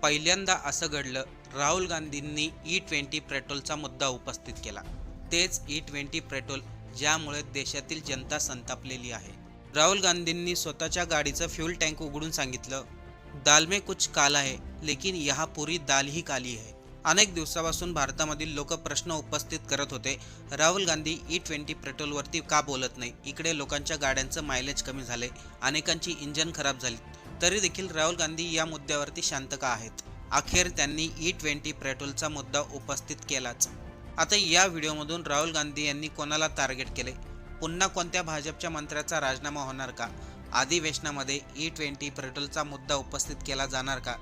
पहिल्यांदा असं घडलं, राहुल गांधींनी E20 पेट्रोलचा मुद्दा उपस्थित केला. तेच E20 पेट्रोल ज्यामुळे देशातील जनता संतापलेली आहे. राहुल गांधींनी स्वतःच्या गाडीचं फ्यूल टँक उघडून सांगितलं, दाल में कुछ काला है, लेकिन यहाँ पूरी दाल ही काली है. अनेक दिवसापासून भारतामधील लोक प्रश्न उपस्थित करत होते, राहुल गांधी E20 पेट्रोलवरती का बोलत नाही. इकडे लोकांच्या गाड्यांचं मायलेज कमी झाले, अनेकांची इंजन खराब झाली, तरी देखील राहुल गांधी या मुद्द्यावरती शांत का आहेत. अखेर त्यांनी E20 पेट्रोलचा मुद्दा उपस्थित केलाच. आता या व्हिडिओमधून राहुल गांधी यांनी कोणाला टार्गेट केले, पुन्हा कोणत्या भाजपच्या मंत्र्याचा राजीनामा होणार का, अधिवेशनामध्ये E20 पेट्रोलचा मुद्दा उपस्थित केला जाणार का,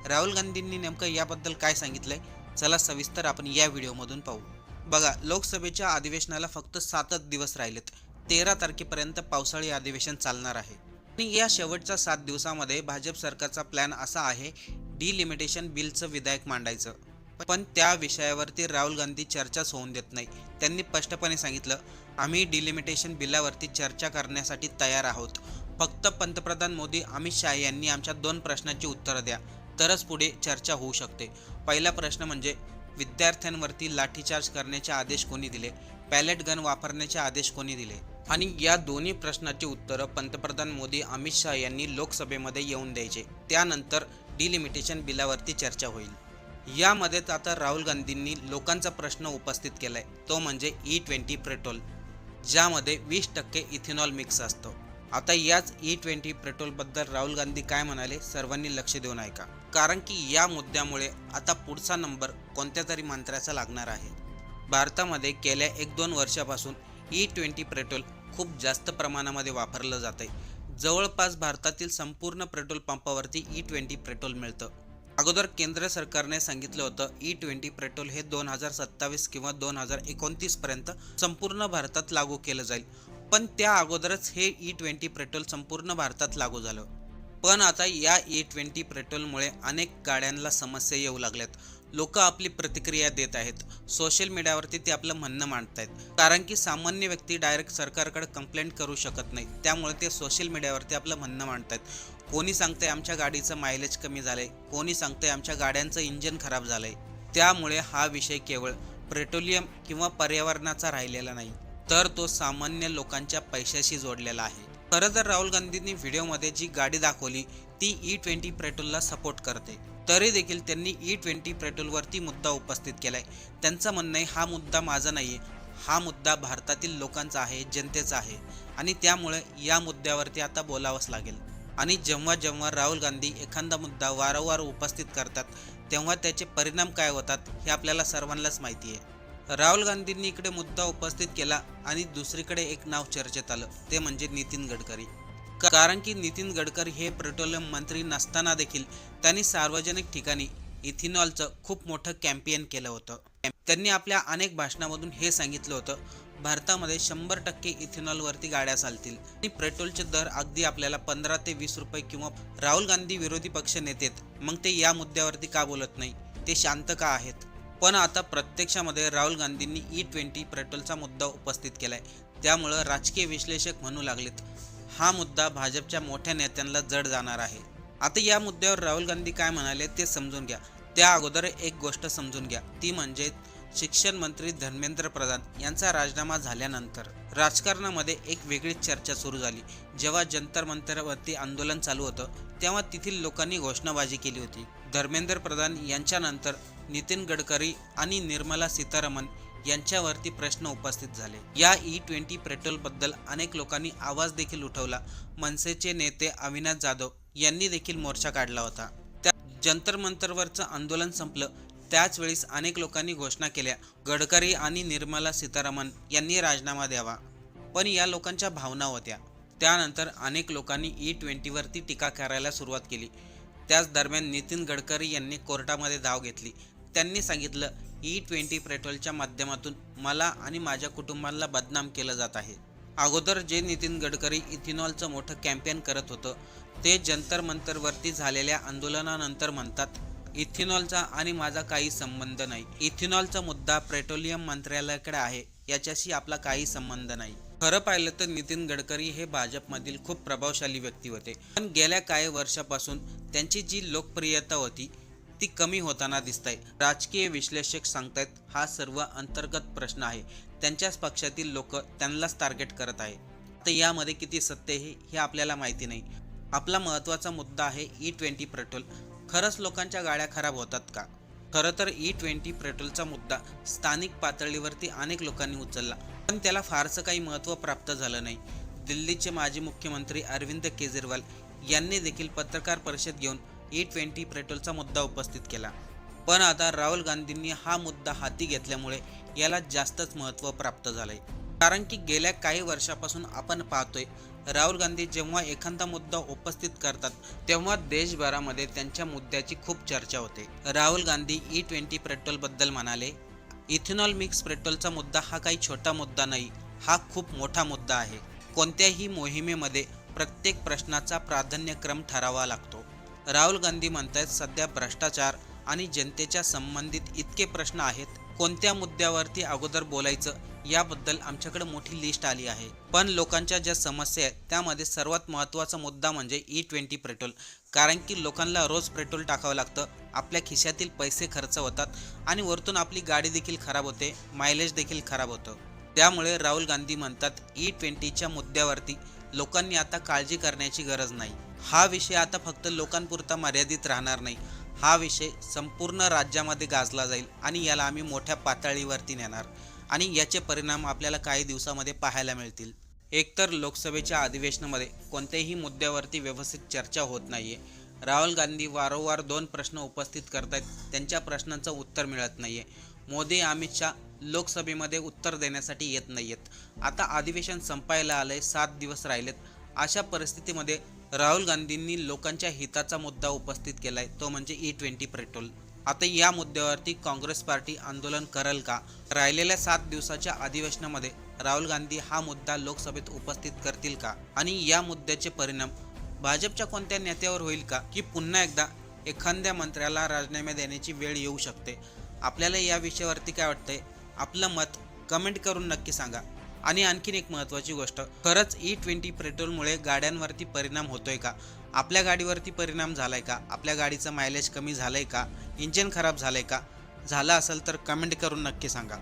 राहुल गांधींनी नेमकं याबद्दल काय सांगितलंय, चला सविस्तर आपण या व्हिडिओमधून पाहू. बघा, लोकसभेच्या अधिवेशनाला फक्त 7 दिवस राहिलेत. 13 तारखेपर्यंत पावसाळी अधिवेशन चालणार आहे आणि या शेवटच्या 7 दिवसामध्ये भाजप सरकारचा प्लॅन असा आहे, डिलिमिटेशन बिलचं विधेयक मांडायचं. पण त्या विषयावरती राहुल गांधी चर्चाच होऊन देत नाही. त्यांनी स्पष्टपणे सांगितलं, आम्ही डिलिमिटेशन बिलावरती चर्चा करण्यासाठी तयार आहोत. फक्त पंतप्रधान मोदी अमित शहा यांनी आमच्या 2 प्रश्नांची उत्तरं द्या, तरच पुढे चर्चा होऊ शकते. पहिला प्रश्न म्हणजे विद्यार्थ्यांवरती लाठीचार्ज करण्याचे आदेश कोणी दिले, पॅलेट गन वापरण्याचे आदेश कोणी दिले, आणि या दोन्ही प्रश्नाची उत्तरं पंतप्रधान मोदी अमित शहा यांनी लोकसभेमध्ये येऊन द्यायचे. त्यानंतर डिलिमिटेशन बिलावरती चर्चा होईल. यामध्येच आता राहुल गांधींनी लोकांचा प्रश्न उपस्थित केलाय, तो म्हणजे E20 पेट्रोल, ज्यामध्ये 20% इथेनॉल मिक्स असतो. आता याच E20 पेट्रोलबद्दल राहुल गांधी काय म्हणाले, सर्वांनी लक्ष देऊन ऐका, कारण की या मुद्द्यामुळे आता पुढचा नंबर कोणत्या तरी मंत्र्याचा लागणार आहे. भारतामध्ये गेल्या 1-2 वर्षापासून E20 पेट्रोल खूप जास्त प्रमाणामध्ये वापरलं जात आहे. जवळपास भारतातील संपूर्ण पेट्रोल पंपावरती E20 पेट्रोल मिळतं. अगोदर केंद्र सरकारने सांगितलं होतं E20 पेट्रोल हे 2027 किंवा 2029 पर्यंत संपूर्ण भारतात लागू केलं जाईल. पण त्या अगोदरच हे E20 पेट्रोल संपूर्ण भारतात लागू झालं. पण आता या E20 पेट्रोलमुळे अनेक गाड्यांना समस्या येऊ लागल्यात. लोक आपली प्रतिक्रिया देत आहेत. सोशल मीडियावरती ते आपलं म्हणणं मांडत आहेत, कारण की सामान्य व्यक्ती डायरेक्ट सरकारकडे कंप्लेंट करू शकत नाही. त्यामुळे ते सोशल मीडियावरती आपलं म्हणणं मांडत आहेत. कोणी सांगतंय आमच्या गाडीचं मायलेज कमी झालंय, कोणी सांगतंय आमच्या गाड्यांचं इंजन खराब झालंय. त्यामुळे हा विषय केवळ पेट्रोलियम किंवा पर्यावरणाचा राहिलेला नाही, तर तो सामान्य लोकांच्या पैशाशी जोडलेला आहे. खरं तर राहुल गांधींनी व्हिडिओमध्ये जी गाडी दाखवली ती E20 पेट्रोलला सपोर्ट करते, तरी देखील त्यांनी E20 पेट्रोलवरती मुद्दा उपस्थित केलाय. त्यांचं म्हणणं आहे, हा मुद्दा माझा नाहीये, हा मुद्दा भारतातील लोकांचा आहे, जनतेचा आहे, आणि त्यामुळे या मुद्द्यावरती आता बोलावंच लागेल. आणि जेव्हा जेव्हा राहुल गांधी एखादा मुद्दा वारंवार उपस्थित करतात, तेव्हा त्याचे परिणाम काय होतात हे आपल्याला सर्वांनाच माहिती आहे. राहुल गांधींनी इकडे मुद्दा उपस्थित केला आणि दुसरीकडे एक नाव चर्चेत आलं, ते म्हणजे नितीन गडकरी. कारण की नितीन गडकरी हे पेट्रोलियम मंत्री नसताना देखील त्यांनी सार्वजनिक ठिकाणी इथेनॉलचं खूप मोठं कॅम्पेन केलं होतं. त्यांनी आपल्या अनेक भाषणामधून हे सांगितलं होतं, भारतामध्ये 100% इथेनॉलवरती गाड्या चालतील आणि पेट्रोलचे दर अगदी आपल्याला 15 ते 20 रुपये किंवा. राहुल गांधी विरोधी पक्ष नेतेत, मग ते या मुद्द्यावरती का बोलत नाही, ते शांत का आहेत. पण आता प्रत्यक्षामध्ये राहुल गांधींनी E20 पेट्रोलचा मुद्दा उपस्थित केलाय. त्यामुळं राजकीय विश्लेषक म्हणू लागलेत, हा मुद्दा भाजपच्या मोठ्या नेत्यांना जड जाणार आहे. आता या मुद्द्यावर राहुल गांधी काय म्हणाले ते समजून घ्या. त्या अगोदर एक गोष्ट समजून घ्या, ती म्हणजे शिक्षण मंत्री धर्मेंद्र प्रधान यांचा राजीनामा झाल्यानंतर राजकारणामध्ये एक वेगळीच चर्चा सुरू झाली. जेव्हा जंतर मंतरवरती आंदोलन चालू होतं, तेव्हा तेथील लोकांनी घोषणाबाजी केली होती. धर्मेंद्र प्रधान यांच्यानंतर नितीन गडकरी आणि निर्मला सीतारामन यांच्यावरती प्रश्न उपस्थित झाले. या E20 पेट्रोलबद्दल अनेक लोकांनी आवाज देखील उठवला. मनसेचे नेते अविनाश जाधव यांनी देखील मोर्चा काढला होता. त्या जंतर मंतरवरचं आंदोलन संपलं त्याच वेळेस अनेक लोकांनी घोषणा केल्या, गडकरी आणि निर्मला सीतारामन यांनी राजीनामा द्यावा. पण या लोकांच्या भावना होत्या. त्यानंतर अनेक लोकांनी E20 वरती टीका करायला सुरुवात केली. त्याच दरम्यान नितीन गडकरी यांनी कोर्टामध्ये धाव घेतली. त्यांनी सांगितलं, E20 पेट्रोलच्या माध्यमातून मला आणि माझ्या कुटुंबाला बदनाम केलं जात आहे. अगोदर जे नितीन गडकरी इथेनॉलचं मोठं कॅम्पेन करत होतं, ते जंतर मंतरवरती झालेल्या आंदोलनानंतर म्हणतात, इथेनॉलचा आणि माझा काही संबंध नाही. इथेनॉलचा मुद्दा पेट्रोलियम मंत्रालयाकडे आहे, याच्याशी आपला काही संबंध नाही. खरं पाहिलं तर नितीन गडकरी हे भाजपमधील खूप प्रभावशाली व्यक्ती होते, पण गेल्या काही वर्षापासून त्यांची जी लोकप्रियता होती ती कमी होताना दिसत आहे. राजकीय विश्लेषक सांगतायत हा सर्व अंतर्गत प्रश्न आहे. त्यांच्याच पक्षातील लोक त्यांनाच टार्गेट करत आहे. तर यामध्ये किती सत्य आहे हे आपल्याला माहिती नाही. आपला महत्त्वाचा मुद्दा आहे E20 पेट्रोल. खरंच लोकांच्या गाड्या खराब होतात का? खरं तर E20 पेट्रोलचा मुद्दा स्थानिक पातळीवरती अनेक लोकांनी उचलला, पण त्याला फारसं काही महत्त्व प्राप्त झालं नाही. दिल्लीचे माजी मुख्यमंत्री अरविंद केजरीवाल यांनी देखील पत्रकार परिषद घेऊन E20 पेट्रोलचा मुद्दा उपस्थित केला. पण आता राहुल गांधींनी हा मुद्दा हाती घेतल्यामुळे याला जास्तच महत्त्व प्राप्त झालंय. कारण की गेल्या काही वर्षापासून आपण पाहतोय राहुल गांधी जेव्हा एखादा मुद्दा उपस्थित करतात तेव्हा देशभरामध्ये त्यांच्या मुद्द्याची खूप चर्चा होते. राहुल गांधी E20 पेट्रोलबद्दल म्हणाले, इथेनॉल मिक्स पेट्रोलचा मुद्दा हा काही छोटा मुद्दा नाही, हा खूप मोठा मुद्दा आहे. कोणत्याही मोहिमेमध्ये प्रत्येक प्रश्नाचा प्राधान्यक्रम ठरावा लागतो. राहुल गांधी म्हणतात सध्या भ्रष्टाचार आणि जनतेच्या संबंधित इतके प्रश्न आहेत, कोणत्या मुद्द्यावरती अगोदर बोलायचं याबद्दल आमच्याकडे मोठी लिस्ट आली आहे. पण लोकांच्या ज्या समस्या आहेत त्यामध्ये सर्वात महत्त्वाचा मुद्दा म्हणजे E20 पेट्रोल. कारण की लोकांना रोज पेट्रोल टाकावं लागतं, आपल्या खिशातील पैसे खर्च होतात आणि वरतून आपली गाडी देखील खराब होते, मायलेज देखील खराब होतं. त्यामुळे राहुल गांधी म्हणतात E20च्या मुद्द्यावरती लोकांनी आता काळजी करण्याची गरज नाही. हा विषय आता फक्त लोकांपुरता मर्यादित राहणार नाही, हा विषय संपूर्ण राज्यामध्ये गाजला जाईल आणि याला आम्ही मोठ्या पातळीवरती नेणार आणि याचे परिणाम आपल्याला काही दिवसामध्ये पाहायला मिळतील. एकतर लोकसभेच्या अधिवेशनामध्ये कोणत्याही मुद्द्यावरती व्यवस्थित चर्चा होत नाहीये. राहुल गांधी वारंवार 2 प्रश्न उपस्थित करतायत, त्यांच्या प्रश्नांचं उत्तर मिळत नाहीये. मोदी अमित शहा लोकसभेमध्ये उत्तर देण्यासाठी येत नाहीयेत. आता अधिवेशन संपायला आलंय, 7 दिवस राहिलेत. अशा परिस्थितीमध्ये राहुल गांधींनी लोकांच्या हिताचा मुद्दा उपस्थित केलाय, तो म्हणजे E20 पेट्रोल. आता या मुद्द्यावरती काँग्रेस पार्टी आंदोलन करेल का? राहिलेल्या 7 दिवसाच्या अधिवेशनामध्ये राहुल गांधी हा मुद्दा लोकसभेत उपस्थित करतील का? आणि या मुद्द्याचे परिणाम भाजपच्या कोणत्या नेत्यावर होईल का? की पुन्हा एकदा एखाद्या मंत्र्याला राजीनामे देण्याची वेळ येऊ शकते? आपल्याला या विषयावरती काय वाटतंय? आपलं मत कमेंट करून नक्की सांगा. आणि आणखीन एक महत्त्वाची गोष्ट, खरंच E20 पेट्रोलमुळे गाड्यांवरती परिणाम होतोय का? आपल्या गाडीवरती परिणाम झालाय का? आपल्या गाडीचं मायलेज कमी झालंय का? इंजिन खराब झालंय का? झालं असेल तर कमेंट करून नक्की सांगा.